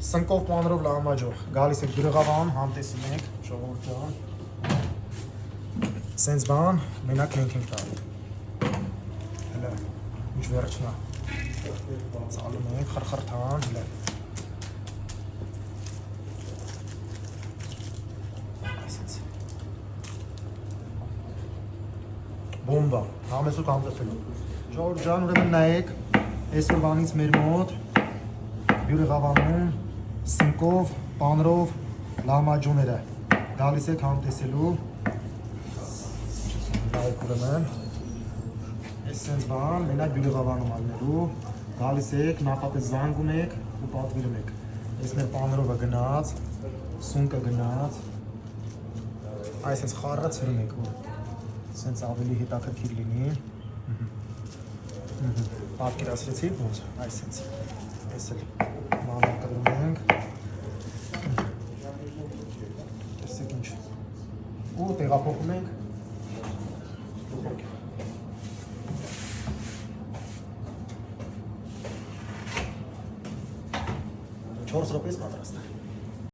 Սնկով պանրով լամաջով գալիս եք գրղավան, համտեսում եք, ժողովուրդ ջան։ Սենց բան, մենակ մենք ենք տալի։ Հələ, ինչ վերջնա։ Ծալում ենք, խրխրթան, հələ։ Այսենց։ Բոմբա, համեսուկ համտեսելու։ Ժողովուրդ ջան, ուրեմն նայեք, այսօրվանից մեր մոտ բյուրեղավանում սնկով, պանրով լամաջուները գալիս եք համտեսելու։ Նայեք ուրեմն, այս սենց բան, մենակ բյուրեղավանում ալնելու, գալիս եք, նախապես զանգում եք ու պատվիրում եք։ Այս մեր պանրովը գնաց, սունկը գնաց, այս սենց խառը ցրում եք, որ սենց ավելի հետաքրքիր լինի։ Պատկերացրեցիք ոնց, այս սենց, այս էլ մանր կրում ենք, տեսեք ինչ, ու տեղափոխում ենք, 4 րոպեից պատրաստ է։